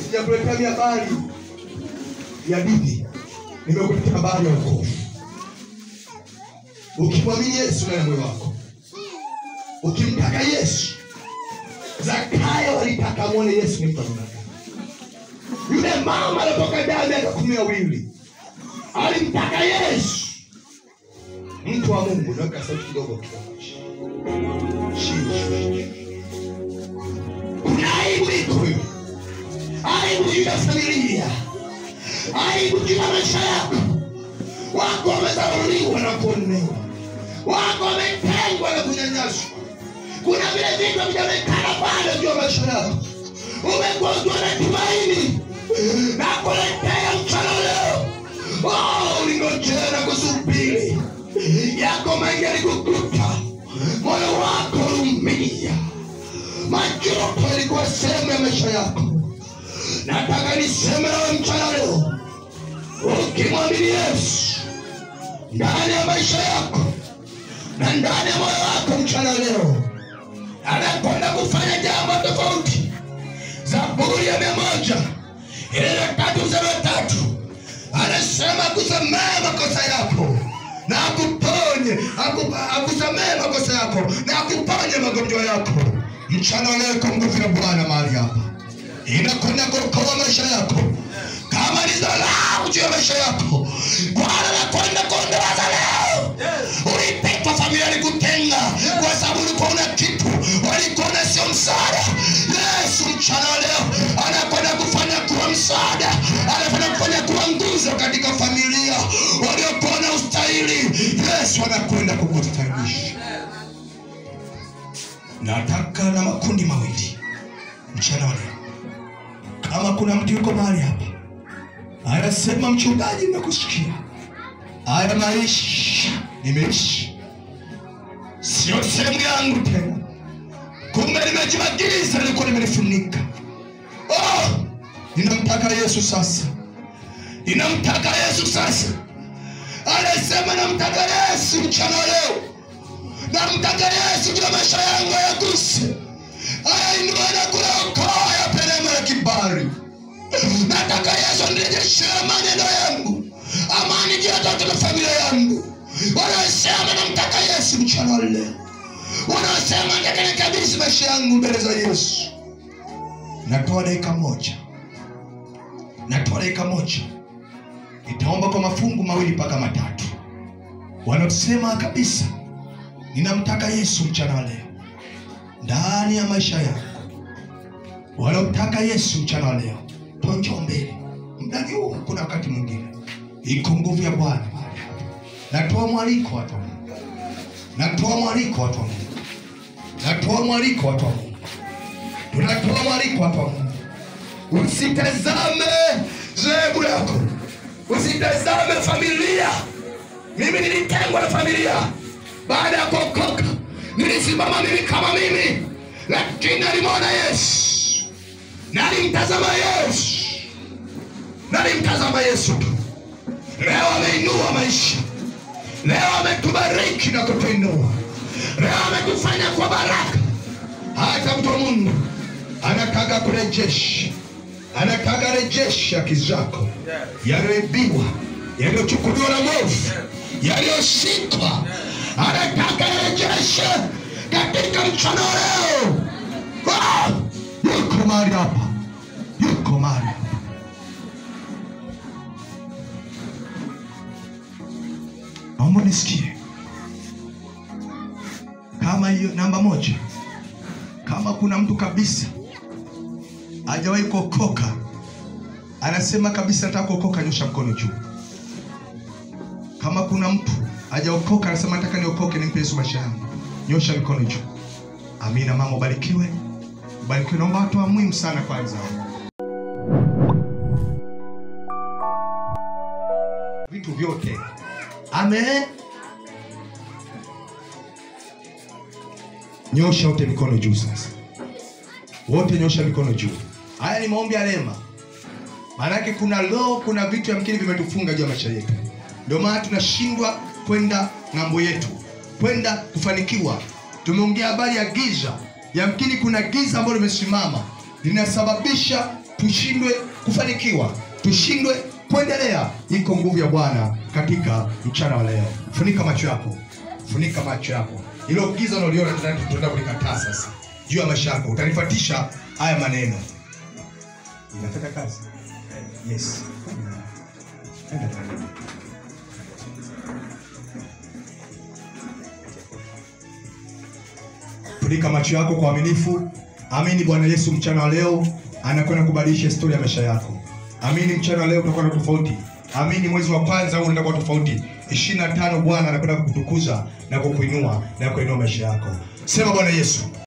sijakuletea habari ya dini, nimekuletea habari ya wokovu. Ukimwamini Yesu ndani ya moyo wako, ukimtaka Yesu. Zakayo alitaka muone Yesu ni mtu gani. Yule mama alipoka damu ya 12 alimtaka Yesu. Mtu wa Mungu, naweka sauti kidogo. Kuna aibu iko hiyo. Aibu juu ya familia. Aibu juu ya maisha yako. Wako wamezauliwa na kuonewa. Wako wametengwa na kunyanyaswa. Kuna vile vitu vimekana pale juu ya maisha yako. Umegonjwa na tumaini. Na kuletea mchana leo. Ulingojea na kusubiri. Yako mengi yalikukuta. Moyo wako uliumia. Majuto yalikuwa sehemu ya maisha yako. Nataka niseme nawe mchana leo. Ukimwamini Yesu ndani ya maisha yako na ndani ya moyo wako mchana leo, anakwenda kufanya jambo tofauti. Zaburi ya 103 anasema kusamehe makosa yako na akuponye, akusamehe makosa yako na akuponye magonjwa yako. Mchana leo kwa nguvu ya Bwana mahali hapa inakwenda kuokoa maisha yako. Kama ni dharau juu ya maisha yako, Bwana anakwenda kuondoa dharau. Ulipita familia ilikutenga kwa sababu ulikuwa una kitu, walikuona sio msaada. Yesu mchana leo anakwenda kufanya kuwa msaada. Anakwenda kufanya kuwa nguzo katika familia waliokuwa na ustahili. Yesu anakwenda kukustahilisha. Nataka na makundi mawili mchana leo. Kama kuna mtu yuko mahali hapa anasema, mchungaji nimekusikia, haya maisha nimeishi, sio sehemu yangu tena, kumbe nimejibagiza, nilikuwa nimenifunika. Ninamtaka Yesu sasa. Ninamtaka Yesu sasa. Anasema namtaka Yesu mchana leo. Namtaka Yesu kwa maisha yangu yaguse. Ainua na kuokoa ya perema ya kibali. Nataka Yesu nirejeshe maneno yangu, amani juu ya watoto na familia yangu. Wanasema namtaka Yesu mchana leo. Wanasema nataka nikabidhi maisha yangu mbele za Yesu. Natoa dakika moja. Nitaomba kwa mafungu 2 mpaka 3. Wanasema kabisa ninamtaka Yesu mchana leo ndani ya maisha yako. Wanamtaka Yesu mchana leo. Njoo mbele. Mdani huu kuna wakati mwingine iko nguvu ya Bwana. Natoa mwaliko watu wa Mungu. Tunatoa mwaliko watu wa Mungu. Usitazame zebu yako. Usitazame familia. Mimi nilitengwa na familia. Baada ya kuokoka nilisimama mimi kama mimi, lakini nilimwona Yesu. Nalimtazama Yesu tu. Leo ameinua maisha. Leo ametubariki na kutuinua. Leo ametufanya kwa baraka. Hata mtu wa Mungu anataka kurejesha. Anataka rejesha kizako. Yaliyoibiwa, yaliyochukuliwa na mwovu, yaliyoshikwa. Anataka rejesha katika mchana leo. Yuko mahali hapa. Naomba nisikie. Kama hiyo namba 1. Kama kuna mtu kabisa hajawahi kuokoka, anasema kabisa nataka kuokoka, nyosha mkono juu. Kama kuna mtu hajaokoka anasema nataka niokoke, nimpe Yesu maisha yangu, nyosha mkono juu. Amina. Mama ubarikiwe. Naomba watu wa muhimu sana kwanza. Vitu vyote. Amen. Nyosha wote mikono juu sasa. Wote nyosha mikono juu. Haya ni maombi ya rehema. Maana kuna vitu yamkini vimetufunga juu ya maisha yetu. Ndio maana tunashindwa kwenda ng'ambo yetu, kwenda kufanikiwa. Tumeongea habari ya giza. Yamkini kuna giza ambalo limesimama linasababisha tushindwe kufanikiwa, tushindwe kuendelea. Iko nguvu ya Bwana katika mchana wa leo. Funika macho yako. Funika macho yako. Hilo giza unaliona tunataka kulikataa sasa. Juu ya maisha yako utanifuatisha haya maneno. Inafanya kazi. Yes. Funika macho yako kwa uaminifu. Amini Bwana Yesu mchana wa leo anakwenda kubadilisha historia ya maisha yako. Amini mchana wa leo utakuwa na tofauti. Amini mwezi wa kwanza unaenda kwa tofauti. 25 Bwana anakwenda kukutukuza na kukuinua na kuinua maisha yako. Sema Bwana Yesu,